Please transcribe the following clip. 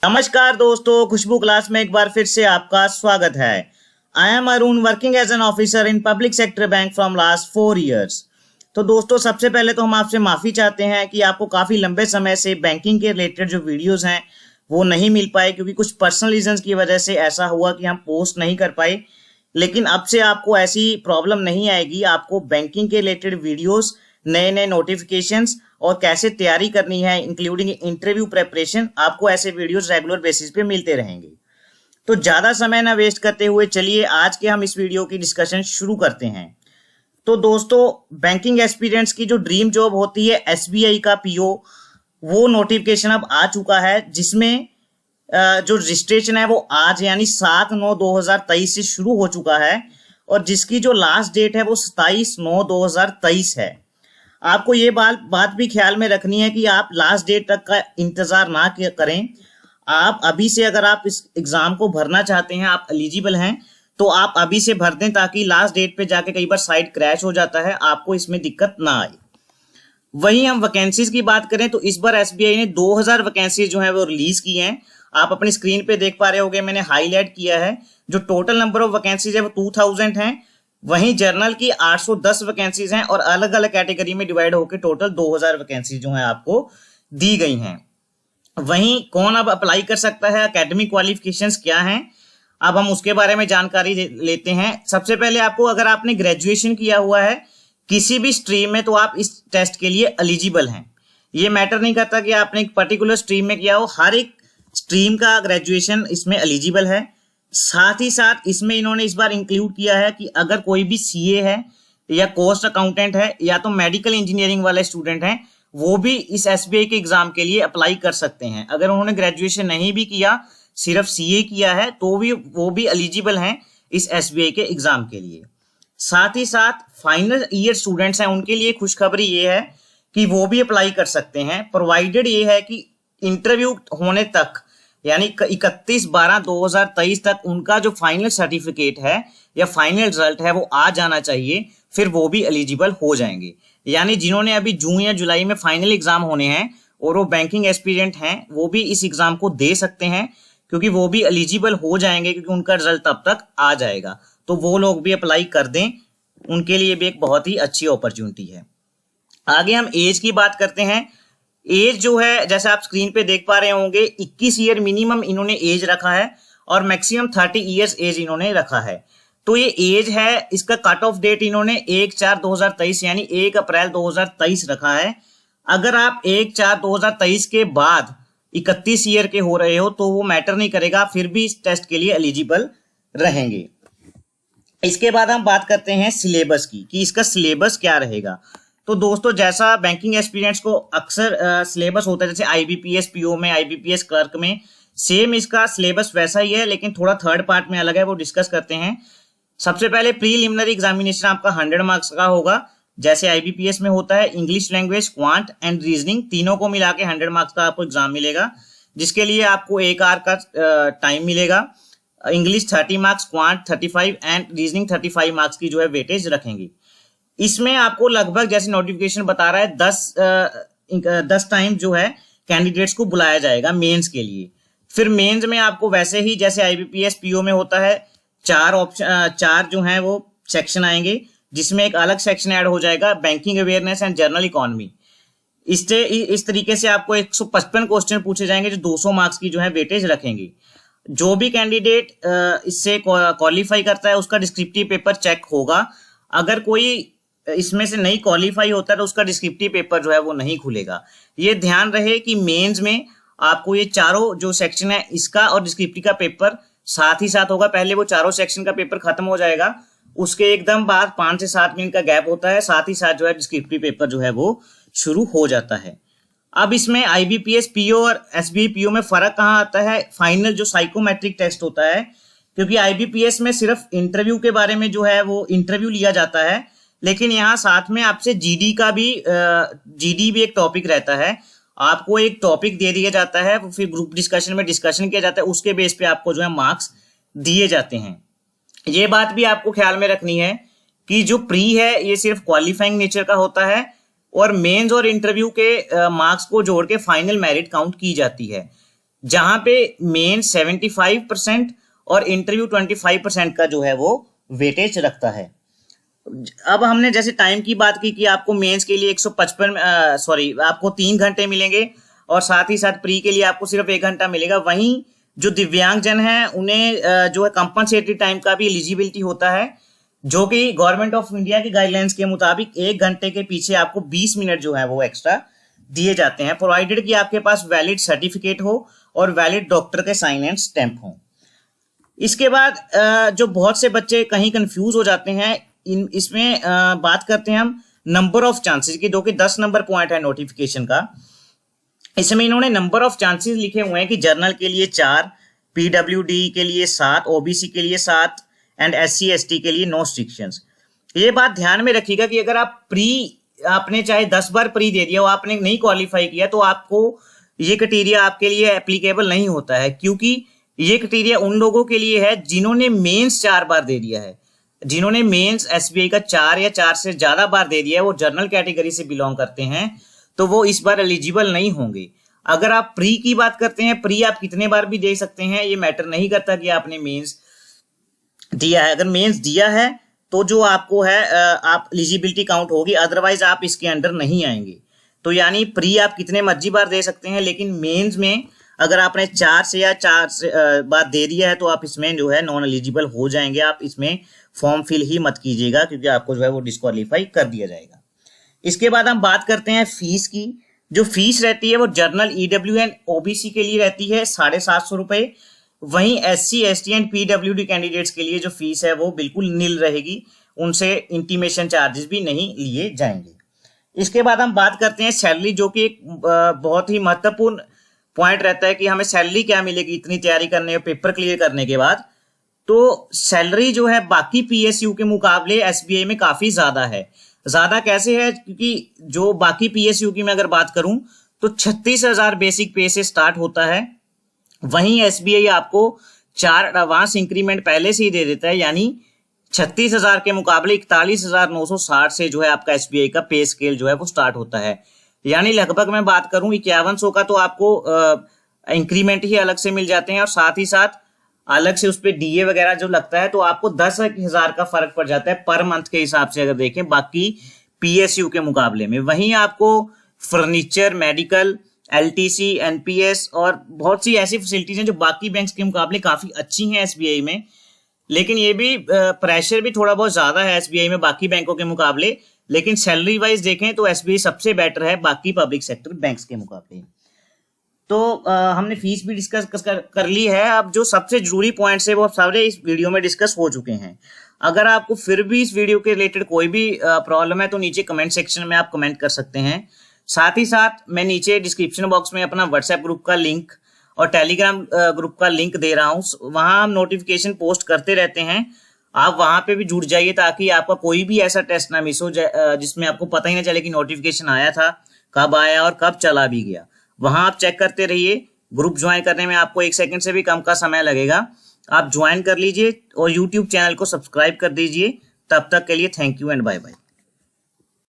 नमस्कार दोस्तों, खुशबू क्लास में एक बार फिर से आपका स्वागत है। I am Arun, working as an officer in public sector bank from last 4 years. तो दोस्तों, सबसे पहले तो हम आपसे माफी चाहते हैं कि आपको काफी लंबे समय से बैंकिंग के रिलेटेड जो वीडियोस हैं वो नहीं मिल पाए, क्योंकि कुछ पर्सनल रीजंस की वजह से ऐसा हुआ कि हम पोस्ट नहीं कर पाए। लेकिन अब से आपको ऐसी प्रॉब्लम नहीं आएगी। आपको बैंकिंग के रिलेटेड वीडियोस, नए नए नोटिफिकेशंस और कैसे तैयारी करनी है इंक्लूडिंग इंटरव्यू प्रेपरेशन, आपको ऐसे वीडियोस रेगुलर बेसिस पे मिलते रहेंगे। तो ज्यादा समय ना वेस्ट करते हुए चलिए आज के हम इस वीडियो की डिस्कशन शुरू करते हैं। तो दोस्तों, बैंकिंग एक्सपीरियंस की जो ड्रीम जॉब होती है एसबीआई का पीओ, वो नोटिफिकेशन अब आ चुका है, जिसमें जो रजिस्ट्रेशन है वो आज यानी 7/9/2023 से शुरू हो चुका है और जिसकी जो लास्ट डेट है वो 27/9/2023 है। आपको ये बात भी ख्याल में रखनी है कि आप लास्ट डेट तक का इंतजार ना करें। आप अभी से अगर आप इस एग्जाम को भरना चाहते हैं, आप एलिजिबल हैं, तो आप अभी से भर दें ताकि लास्ट डेट पे जाके कई बार साइट क्रैश हो जाता है, आपको इसमें दिक्कत ना आए। वहीं हम वैकेंसीज की बात करें तो इस बार एसबीआई ने 2000 वैकेंसीज जो है वो रिलीज की हैं। आप अपनी स्क्रीन पे देख पा रहे होंगे, मैंने हाईलाइट किया है। जो टोटल नंबर ऑफ वैकेंसीज है वो 2000 हैं। वहीं जर्नल की 810 वैकेंसीज हैं और अलग अलग कैटेगरी में डिवाइड होकर टोटल 2000 वैकेंसीज जो है आपको दी गई हैं। वहीं कौन अब अप्लाई कर सकता है, एकेडमिक क्वालिफिकेशंस क्या हैं, अब हम उसके बारे में जानकारी लेते हैं। सबसे पहले आपको, अगर आपने ग्रेजुएशन किया हुआ है किसी भी स्ट्रीम में, तो आप इस टेस्ट के लिए एलिजिबल हैं। ये मैटर नहीं करता कि आपने एक पर्टिकुलर स्ट्रीम में किया हो, हर एक स्ट्रीम का ग्रेजुएशन इसमें एलिजिबल है। साथ ही साथ इसमें इन्होंने इस बार इंक्लूड किया है कि अगर कोई भी सीए है या कॉस्ट अकाउंटेंट है या तो मेडिकल इंजीनियरिंग वाले स्टूडेंट हैं, वो भी इस एसबीआई के एग्जाम के लिए अप्लाई कर सकते हैं। अगर उन्होंने ग्रेजुएशन नहीं भी किया, सिर्फ सीए किया है, तो भी वो भी एलिजिबल हैं इस एसबीआई के एग्जाम के लिए। साथ ही साथ फाइनल ईयर स्टूडेंट्स हैं, उनके लिए खुशखबरी ये है कि वो भी अप्लाई कर सकते हैं, प्रोवाइडेड ये है कि इंटरव्यू होने तक यानी 31/12/2023 तक उनका जो फाइनल सर्टिफिकेट है या फाइनल रिजल्ट है वो आ जाना चाहिए, फिर वो भी एलिजिबल हो जाएंगे। यानी जिन्होंने अभी जून या जुलाई में फाइनल एग्जाम होने हैं और वो बैंकिंग एस्पिरेंट हैं, वो भी इस एग्जाम को दे सकते हैं, क्योंकि वो भी एलिजिबल हो जाएंगे, क्योंकि उनका रिजल्ट तब तक आ जाएगा। तो वो लोग भी अप्लाई कर दें, उनके लिए भी एक बहुत ही अच्छी अपॉर्चुनिटी है। आगे हम एज की बात करते हैं। एज जो है, जैसे आप स्क्रीन पे देख पा रहे होंगे, 21 ईयर मिनिमम इन्होंने एज रखा है और मैक्सिमम 30 ईयर्स एज इन्होंने रखा है। तो ये एज है, इसका कट ऑफ डेट इन्होंने 1/4/2023 यानी 1 अप्रैल 2023 रखा है। अगर आप 1/4/2023 के बाद 31 ईयर के हो रहे हो तो वो मैटर नहीं करेगा, फिर भी इस टेस्ट के लिए एलिजिबल रहेंगे। इसके बाद हम बात करते हैं सिलेबस की, कि इसका सिलेबस क्या रहेगा। तो दोस्तों, जैसा बैंकिंग एक्सपीरियंस को अक्सर सिलेबस होता है, जैसे आईबीपीएस पीओ में, आईबीपीएस क्लर्क में, सेम इसका सिलेबस वैसा ही है, लेकिन थोड़ा थर्ड पार्ट में अलग है, वो डिस्कस करते हैं। सबसे पहले प्रीलिमिनरी एग्जामिनेशन आपका 100 मार्क्स का होगा, जैसे आईबीपीएस में होता है। English language, quant and reasoning, तीनों को मिला के 100 मार्क्स का आपको एग्जाम मिलेगा, जिसके लिए आपको 1 आवर का टाइम मिलेगा। English 30 marks, quant 35 and reasoning 35 marks की जो है वेटेज रखेंगे। इसमें आपको लगभग, जैसे नोटिफिकेशन बता रहा है, 10 टाइम जो है कैंडिडेट्स को बुलाया जाएगा मेंस के लिए। फिर मेंस में आपको वैसे ही जैसे आईबीपीएस पीओ में होता है, 4 जो हैं वो सेक्शन आएंगे, जिसमें एक अलग सेक्शन ऐड हो जाएगा banking awareness and general economy. इस तरीके से आपको 155 क्वेश्चन पूछे जाएंगे, जो 200 मार्क्स की जो है वेटेज रखेंगे। जो भी कैंडिडेट इससे क्वालिफाई करता है उसका डिस्क्रिप्टिव पेपर चेक होगा। अगर कोई इसमें से नहीं क्वालिफाई होता है तो उसका डिस्क्रिप्टिव पेपर जो है वो नहीं खुलेगा। ये ध्यान रहे कि मेंस में आपको ये चारों जो सेक्शन है इसका और डिस्क्रिप्टिव का पेपर साथ ही साथ होगा। पहले वो चारों सेक्शन का पेपर खत्म हो जाएगा, उसके एकदम बाद 5 से 7 मिनट का गैप होता है, साथ ही साथ जो है डिस्क्रिप्टिव पेपर जो है वो शुरू हो जाता है। अब इसमें आईबीपीएस पीओ और एसबीआई पीओ में फर्क कहाँ आता है? फाइनल जो साइकोमेट्रिक टेस्ट होता है, क्योंकि आईबीपीएस में सिर्फ इंटरव्यू के बारे में जो है वो इंटरव्यू लिया जाता है, लेकिन यहाँ साथ में आपसे जीडी भी एक टॉपिक रहता है। आपको एक टॉपिक दे दिया जाता है, फिर ग्रुप डिस्कशन में डिस्कशन किया जाता है, उसके बेस पे आपको जो है मार्क्स दिए जाते हैं। ये बात भी आपको ख्याल में रखनी है कि जो प्री है ये सिर्फ क्वालिफाइंग नेचर का होता है और मेंस और इंटरव्यू के मार्क्स को जोड़ के फाइनल मेरिट काउंट की जाती है। जहां पे मेन 75% और इंटरव्यू 25% का जो है वो वेटेज रखता है। अब हमने जैसे टाइम की बात की कि आपको मेंस के लिए 155 आपको 3 घंटे मिलेंगे और साथ ही साथ प्री के लिए आपको सिर्फ 1 घंटा मिलेगा। वहीं जो दिव्यांगजन है उन्हें जो है कंपनसेटरी टाइम का भी एलिजिबिलिटी होता है, जो कि गवर्नमेंट ऑफ इंडिया की गाइडलाइंस के मुताबिक 1 घंटे के पीछे आपको 20 मिनट जो है वो एक्स्ट्रा दिए जाते हैं, प्रोवाइडेड कि आपके पास वैलिड सर्टिफिकेट हो और वैलिड डॉक्टर के साइन एंड स्टैंप हो। इसके बाद जो बहुत से बच्चे कहीं कंफ्यूज हो जाते हैं, इसमें बात करते हैं हम नंबर ऑफ चांसेस की, जो कि 10 नंबर पॉइंट है नोटिफिकेशन का। इसमें इन्होंने नंबर ऑफ चांसेस लिखे हुए हैं कि जनरल के लिए 4, पीडब्ल्यूडी के लिए 7, ओबीसी के लिए 7 एंड SC ST के लिए नो रिस्ट्रिक्शंस। ये बात ध्यान में रखिएगा कि अगर आप आपने चाहे 10 बार प्री दे दिया, वो आपने नहीं क्वालिफाई किया, तो आपको ये क्राइटेरिया आपके लिए एप्लीकेबल नहीं होता है, क्योंकि ये क्राइटेरिया उन लोगों के लिए है जिन्होंने मेंस 4 बार दे दिया है। जिन्होंने मेंस SBI का 4 या 4 से ज्यादा बार दे दिया है, वो जनरल कैटेगरी से बिलोंग करते हैं, तो वो इस बार एलिजिबल नहीं होंगे। अगर आप प्री की बात करते हैं, प्री आप कितने बार भी दे सकते हैं, ये मैटर नहीं करता कि आपने मेंस दिया है। अगर मेंस दिया है तो जो आपको है आप एलिजिबिलिटी काउंट होगी, अदरवाइज आप इसके अंडर नहीं आएंगे। तो यानी प्री आप कितने मर्जी बार दे सकते हैं, लेकिन मेंस में अगर आपने 4 से या 4 से बार दे दिया है तो आप इसमें जो है नॉन एलिजिबल हो जाएंगे। आप इसमें फॉर्म फिल ही मत कीजिएगा, क्योंकि आपको जो है वो डिस्क्वालीफाई कर दिया जाएगा। इसके बाद हम बात करते हैं फीस की। जो फीस रहती है वो जनरल, EW एंड OBC के लिए रहती है 750 रुपए। वहीं SC ST and PWD candidates के लिए जो फीस है वो बिल्कुल नील रहेगी, उनसे इंटीमेशन चार्जेस भी नहीं लिए जाएंगे। इसके बाद हम बात करते हैं सैलरी, जो कि एक बहुत ही महत्वपूर्ण पॉइंट रहता है कि हमें सैलरी क्या मिलेगी इतनी तैयारी करने और पेपर क्लियर करने के बाद। तो सैलरी जो है बाकी PSU के मुकाबले SBI में काफी ज्यादा है। ज्यादा कैसे है, क्योंकि जो बाकी PSU की मैं अगर बात करूं तो 36,000 बेसिक पे से स्टार्ट होता है। वहीं SBI आपको 4 एडवांस इंक्रीमेंट पहले से ही दे देता है, यानी 36,000 के मुकाबले 41,960 से जो है आपका SBI का पे स्केल जो है वो स्टार्ट होता है। यानी लगभग मैं बात करूं 5100 का तो आपको इंक्रीमेंट ही अलग से मिल जाते हैं, और साथ ही साथ अलग से उस पर DA वगैरह जो लगता है, तो आपको 10,000 का फर्क पड़ जाता है पर मंथ के हिसाब से अगर देखें बाकी PSU के मुकाबले में। वहीं आपको फर्नीचर, मेडिकल, LTC, NPS और बहुत सी ऐसी फैसिलिटीज हैं जो बाकी बैंक्स के मुकाबले काफी अच्छी हैं SBI में। लेकिन ये भी प्रेशर भी थोड़ा बहुत ज्यादा है SBI में बाकी बैंकों के मुकाबले, लेकिन सैलरी वाइज देखें तो SBI सबसे बेटर है बाकी पब्लिक सेक्टर बैंक्स के मुकाबले। तो हमने फीस भी डिस्कस कर ली है। अब जो सबसे जरूरी पॉइंट्स है वो सारे इस वीडियो में डिस्कस हो चुके हैं। अगर आपको फिर भी इस वीडियो के रिलेटेड कोई भी प्रॉब्लम है तो नीचे कमेंट सेक्शन में आप कमेंट कर सकते हैं। साथ ही साथ मैं नीचे डिस्क्रिप्शन बॉक्स में अपना व्हाट्सएप ग्रुप का लिंक और टेलीग्राम ग्रुप का लिंक दे रहा हूँ, वहां हम नोटिफिकेशन पोस्ट करते रहते हैं। आप वहां पे भी जुड़ जाइए ताकि आपका कोई भी ऐसा टेस्ट ना मिस हो जिसमें आपको पता ही ना चले कि नोटिफिकेशन आया था, कब आया और कब चला भी गया। वहां आप चेक करते रहिए। ग्रुप ज्वाइन करने में आपको 1 सेकंड से भी कम का समय लगेगा। आप ज्वाइन कर लीजिए और यूट्यूब चैनल को सब्सक्राइब कर दीजिए। तब तक के लिए thank you and bye bye.